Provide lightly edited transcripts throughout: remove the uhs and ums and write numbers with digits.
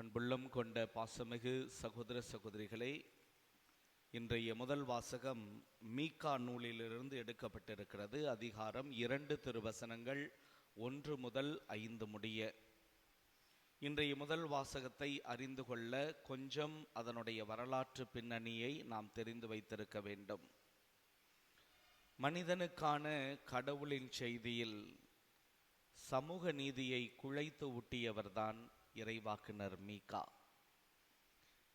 அன்புள்ளம் கொண்ட பாசமிகு சகோதர சகோதரிகளே, இன்றைய முதல் வாசகம் மீகா நூலிலிருந்து எடுக்கப்பட்டிருக்கிறது. அதிகாரம் 2 திருவசனங்கள் 1 முதல் 5 முடிய. இன்றைய முதல் வாசகத்தை அறிந்து கொள்ள கொஞ்சம் அதனுடைய வரலாற்று பின்னணியை நாம் தெரிந்து வைத்திருக்க வேண்டும். மனிதனுக்கான கடவுளின் செய்தியில் சமூக நீதியை குழைத்து ஊட்டியவர்தான் இறைவாக்குனர் மீகா.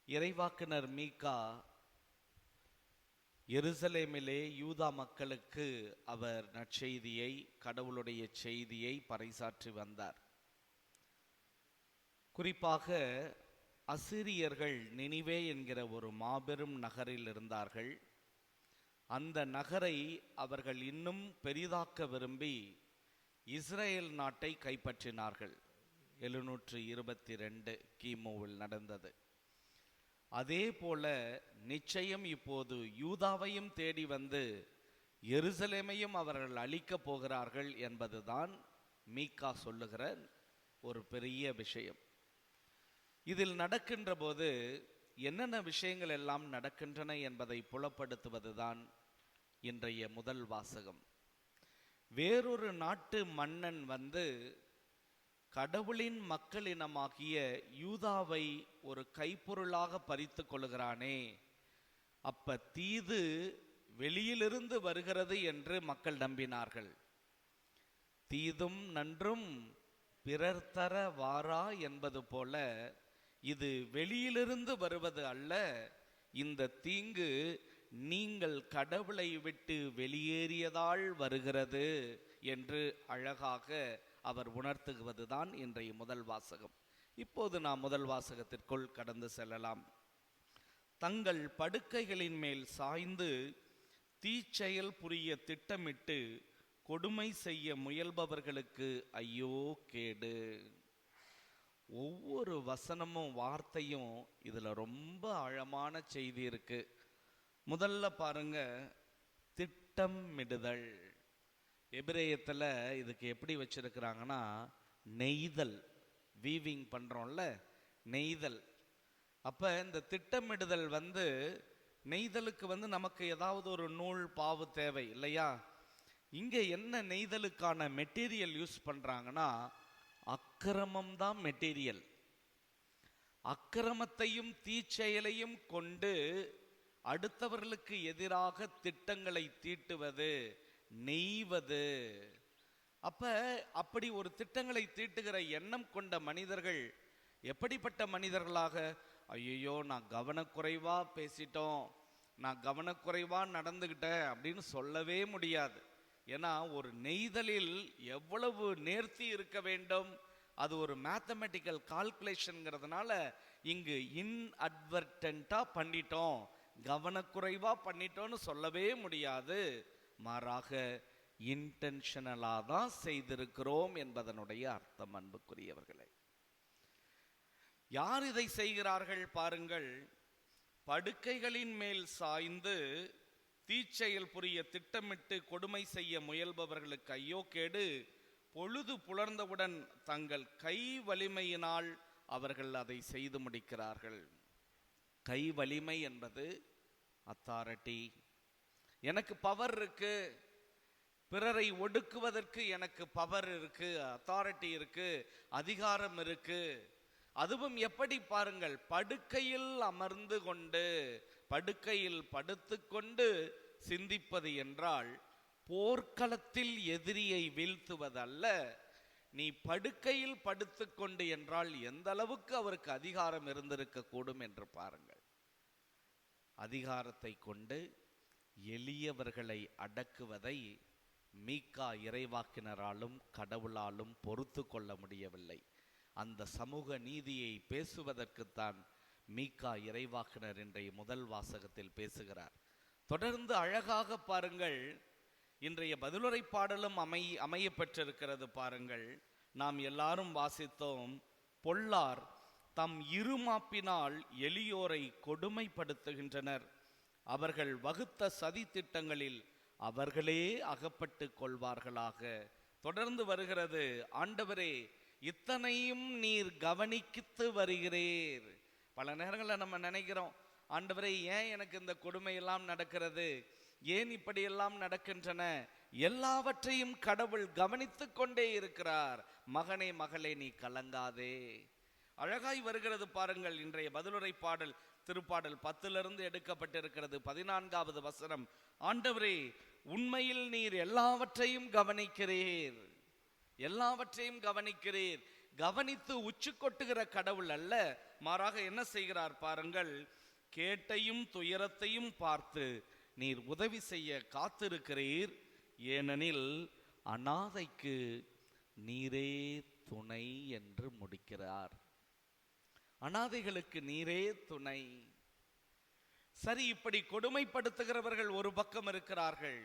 இறைவாக்குனர் மீகா எருசலேமிலே யூதா மக்களுக்கு அவர் நற்செய்தியை, கடவுளுடைய செய்தியை பறைசாற்றி வந்தார். குறிப்பாக அசிரியர்கள் நினிவே என்கிற ஒரு மாபெரும் நகரில் இருந்தார்கள். அந்த நகரை அவர்கள் இன்னும் பெரிதாக்க விரும்பி இஸ்ரேல் நாட்டை கைப்பற்றினார்கள். 722 கிமுவில் நடந்தது. அதே போல நிச்சயம் இப்போது யூதாவையும் தேடி வந்து எருசலேமையும் அவர்கள் அழிக்கப் போகிறார்கள் என்பதுதான் மீகா சொல்லுகிற ஒரு பெரிய விஷயம். இதில் நடக்கின்ற போது என்னென்ன விஷயங்கள் எல்லாம் நடக்கின்றன என்பதை புலப்படுத்துவதுதான் இன்றைய முதல் வாசகம். வேறொரு நாட்டு மன்னன் வந்து கடவுளின் மக்களினமாகிய யூதாவை ஒரு கைப்பொருளாக பறித்து கொள்கிறானே, அப்ப தீது வெளியிலிருந்து வருகிறது என்று மக்கள் நம்பினார்கள். தீதும் நன்றும் பிறர் தர வாரா என்பது போல இது வெளியிலிருந்து வருவது அல்ல, இந்த தீங்கு நீங்கள் கடவுளை விட்டு வெளியேறியதால் வருகிறது என்று அழகாக அவர் உணர்த்துவதுதான் இன்றைய முதல் வாசகம். இப்போது நாம் முதல் வாசகத்திற்குள் கடந்து செல்லலாம். தங்கள் படுக்கைகளின் மேல் சாய்ந்து தீச்செயல் புரிய திட்டமிட்டு கொடுமை செய்ய முயல்பவர்களுக்கு ஐயோ கேடு. ஒவ்வொரு வசனமும் வார்த்தையும் இதுல ரொம்ப ஆழமான செய்தி இருக்கு. முதல்ல பாருங்க, திட்டமிடுதல். எபிரேயத்தில் இதுக்கு எப்படி வச்சிருக்கிறாங்கன்னா, நெய்தல், வீவிங் பண்றோம்ல, நெய்தல். அப்ப இந்த திட்டமிடுதல் வந்து, நெய்தலுக்கு நமக்கு ஏதாவது ஒரு நூல் பாவு தேவை இல்லையா? இங்க என்ன நெய்தலுக்கான மெட்டீரியல் யூஸ் பண்றாங்கன்னா, அக்கிரமம் தான் மெட்டீரியல். அக்கிரமத்தையும் தீச்செயலையும் கொண்டு அடுத்தவர்களுக்கு எதிராக திட்டங்களை தீட்டுவது, நெய்வது. அப்படி ஒரு திட்டங்களை தீட்டுகிற எண்ணம் கொண்ட மனிதர்கள் எப்படிப்பட்ட மனிதர்களாக, ஐயோ நான் கவனக்குறைவா பேசிட்டோம், நான் கவனக்குறைவா நடந்துகிட்டேன் அப்படின்னு சொல்லவே முடியாது. ஏன்னா ஒரு நெய்தலில் எவ்வளவு நேர்த்தி இருக்க வேண்டும், அது ஒரு மேத்தமெட்டிக்கல் கால்குலேஷன்ங்கிறதுனால இங்கு இன்அட்வர்டென்ட்டா பண்ணிட்டோம், கவனக்குறைவா பண்ணிட்டோன்னு சொல்லவே முடியாது. மாறாக இன்டென்ஷனலா தான் செய்திருக்கிறோம் என்பதனுடைய அர்த்தம். அன்புக்குரியவர்களே, யார் இதை செய்கிறார்கள் பாருங்கள். படுக்கைகளின் மேல் சாய்ந்து தீச்செயல் புரிய திட்டமிட்டு கொடுமை செய்ய முயல்பவர்களுக்கு ஐயோ கேடு. பொழுது புலர்ந்தவுடன் தங்கள் கை வலிமையினால் அவர்கள் அதை செய்து முடிக்கிறார்கள். கை வலிமை என்பது அத்தாரிட்டி. எனக்கு பவர் இருக்கு, பிறரை ஒடுக்குவதற்கு எனக்கு பவர் இருக்கு, அத்தாரிட்டி இருக்கு, அதிகாரம் இருக்கு. அதுவும் எப்படி பாருங்கள், படுக்கையில் அமர்ந்து கொண்டு, படுக்கையில் படுத்துக்கொண்டு சிந்திப்பது என்றால் போர்க்களத்தில் எதிரியை வீழ்த்துவதல்ல. நீ படுக்கையில் படுத்துக்கொண்டு என்றால் எந்த அளவுக்கு அவருக்கு அதிகாரம் இருந்திருக்க கூடும் என்று பாருங்கள். அதிகாரத்தை கொண்டு எளியவர்களை அடக்குவதை மீகா இறைவாக்கினராலும் கடவுளாலும் பொறுத்து கொள்ள முடியவில்லை. அந்த சமூக நீதியை பேசுவதற்குத்தான் மீகா இறைவாக்கினர் இன்றைய முதல் வாசகத்தில் பேசுகிறார். தொடர்ந்து அழகாக பாருங்கள், இன்றைய பதிலுரை பாடலும் அமைய பெற்றிருக்கிறது பாருங்கள். நாம் எல்லாரும் வாசித்தோம், பொல்லார் தம் இருமாப்பினால் எளியோரை கொடுமைப்படுத்துகின்றனர், அவர்கள் வகுத்த சதி திட்டங்களில் அவர்களே அகப்பட்டு கொள்வார்களாக. தொடர்ந்து வருகிறது, ஆண்டவரே இத்தனையும் நீர் கவனித்து வருகிறீர். பல நேரங்களில் நம்ம நினைக்கிறோம், ஆண்டவரே ஏன் எனக்கு இந்த கொடுமையெல்லாம் நடக்கிறது, ஏன் இப்படியெல்லாம் நடக்கின்றன? எல்லாவற்றையும் கடவுள் கவனித்து கொண்டே இருக்கிறார். மகனே மகளே, நீ கலங்காதே. அழகாய் வருகிறது பாருங்கள். இன்றைய பதிலுரை பாடல் திருப்பாடல் 10 எடுக்கப்பட்டிருக்கிறது. 14வது வசனம், ஆண்டவரே உண்மையில் நீர் எல்லாவற்றையும் கவனிக்கிறீர், எல்லாவற்றையும் கவனிக்கிறீர். கவனித்து உச்சி கொட்டுகிற கடவுள் அல்ல, மாறாக என்ன செய்கிறார் பாருங்கள், கேட்டையும் துயரத்தையும் பார்த்து நீர் உதவி செய்ய காத்திருக்கிறீர். ஏனெனில் அனாதைக்கு நீரே துணை என்று முடிக்கிறார். அனாதைகளுக்கு நீரே துணை. சரி, இப்படி கொடுமைப்படுத்துகிறவர்கள் ஒரு பக்கம் இருக்கிறார்கள்.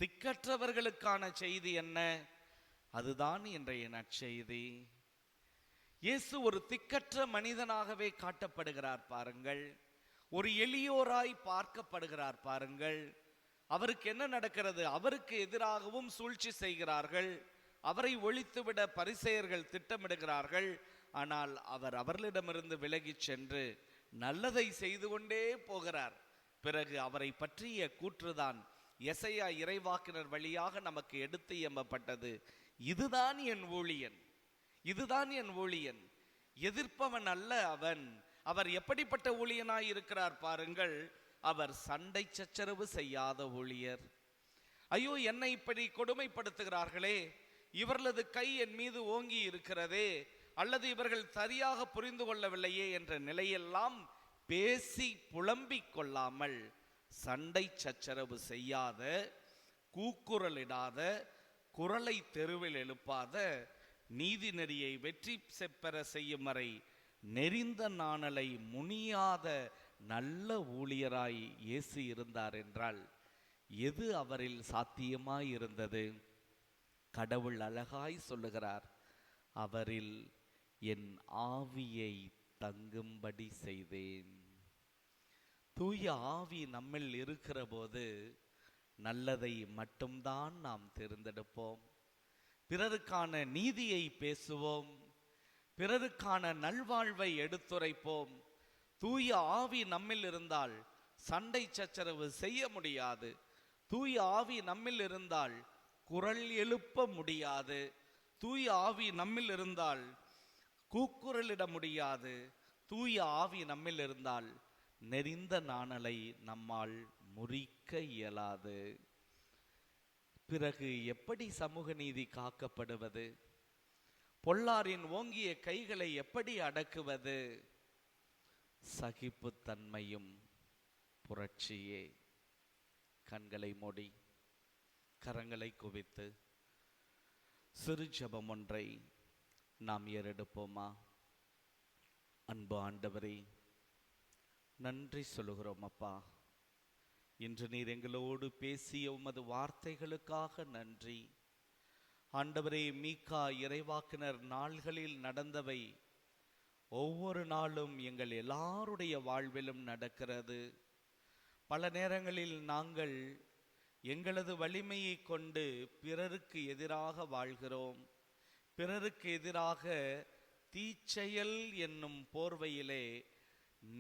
திக்கற்றவர்களுக்கான செய்தி என்ன? அதுதான் இன்றைய நற்செய்தி. இயேசு ஒரு திக்கற்ற மனிதனாகவே காட்டப்படுகிறார் பாருங்கள். ஒரு எளியோராய் பார்க்கப்படுகிறார் பாருங்கள். அவருக்கு என்ன நடக்கிறது? அவருக்கு எதிராகவும் சூழ்ச்சி செய்கிறார்கள். அவரை ஒழித்துவிட பரிசேயர்கள் திட்டமிடுகிறார்கள். ஆனால் அவர் அவர்களிடமிருந்து விலகி சென்று நல்லதை செய்து கொண்டே போகிறார். பிறகு அவரை பற்றிய கூற்றுதான் எசையா இறைவாக்கினர் வழியாக நமக்கு எடுத்து எம்பப்பட்டது. இதுதான் என் ஊழியன், இதுதான் என் ஊழியன், எதிர்ப்பவன் அல்ல அவன். அவர் எப்படிப்பட்ட ஊழியனாய் இருக்கிறார் பாருங்கள். அவர் சண்டை சச்சரவு செய்யாத ஊழியர். ஐயோ, என்னை இப்படி கொடுமைப்படுத்துகிறார்களே, இவர்களது கை என் மீது ஓங்கி இருக்கிறதே, அல்லது இவர்கள் சரியாக புரிந்து கொள்ளவில்லையே என்ற நிலையெல்லாம் பேசி புலம்பிக் கொள்ளாமல், சண்டை சச்சரவு செய்யாத, கூக்குரலிடாத, குரலை தெருவில் எழுப்பாத, நீதி நெறியை வெற்றி பெற செய்யும் வரை நெறிந்த நாணலை முனியாத நல்ல ஊழியராய் இயேசு இருந்தார் என்றால் எது அவரில் சாத்தியமாய் இருந்தது? கடவுள் அழகாய் சொல்லுகிறார், அவரில் என் ஆவியை தங்கும்படி செய்தேன். தூய ஆவி நம்மில் இருக்கிற போது நல்லதை மட்டும்தான் நாம் தேர்ந்தெடுப்போம். பிறருக்கான நீதியை பேசுவோம், பிறருக்கான நல்வாழ்வை எடுத்துரைப்போம். தூய ஆவி நம்மில் இருந்தால் சண்டை சச்சரவு செய்ய முடியாது. தூய ஆவி நம்மில் இருந்தால் குரல் எழுப்ப முடியாது. தூய ஆவி நம்மில் இருந்தால் கூக்குரலிட முடியாது. தூய ஆவி நம்மில் இருந்தால் நெறிந்த நாணலை நம்மால் முறிக்க இயலாது. பிறகு எப்படி சமூக நீதி காக்கப்படுவது? பொல்லாரின் ஓங்கிய கைகளை எப்படி அடக்குவது? சகிப்புத்தன்மையும் புரட்சியே. கண்களை மூடி கரங்களை குவித்து சிறு ஜெபம் ஒன்றை நாம் ஏறெடுப்போமா? அன்பு ஆண்டவரே, நன்றி சொல்லுகிறோம் அப்பா. இன்று நீர் எங்களோடு பேசிய உமது வார்த்தைகளுக்காக நன்றி ஆண்டவரே. மீகா இறைவாக்கினர் நாள்களில் நடந்தவை ஒவ்வொரு நாளும் எங்கள் எல்லாருடைய வாழ்விலும் நடக்கிறது. பல நேரங்களில் நாங்கள் எங்களது வலிமையை கொண்டு பிறருக்கு எதிராக வாழ்கிறோம். பிறருக்கு எதிராக தீச்செயல் என்னும் போர்வையிலே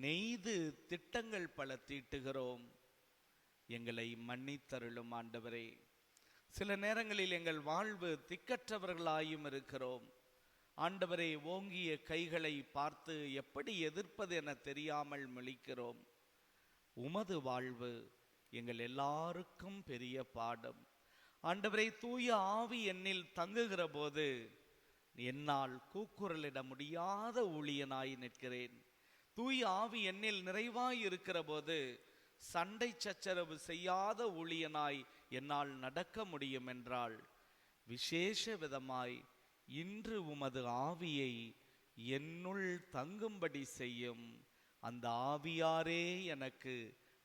நெய்து திட்டங்கள் பல தீட்டுகிறோம். எங்களை மன்னித்தருளும் ஆண்டவரே. சில நேரங்களில் எங்கள் வாழ்வு திக்கற்றவர்களாயும் இருக்கிறோம் ஆண்டவரே. ஓங்கிய கைகளை பார்த்து எப்படி எதிர்ப்பது என தெரியாமல் முழிக்கிறோம். உமது வாழ்வு எங்கள் எல்லாருக்கும் பெரிய பாடம் ஆண்டவரே. தூய ஆவி என்னில் தங்குகிற போது என்னால் கூக்குரலிட முடியாத ஊழியனாய் நிற்கிறேன். தூய ஆவி என்னில் நிறைவாய் இருக்கிற போது சண்டை சச்சரவு செய்யாத ஊழியனாய் என்னால் நடக்க முடியும் என்றால், விசேஷ விதமாய் இன்று உமது ஆவியை என்னுள் தங்கும்படி செய்யும். அந்த ஆவியாரே எனக்கு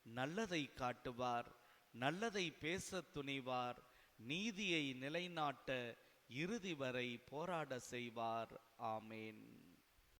நல்லதை காட்டுவார், நல்லதை பேச துணிவார், நீதியை நிலைநாட்ட இறுதி வரை போராட செய்வார். ஆமேன்.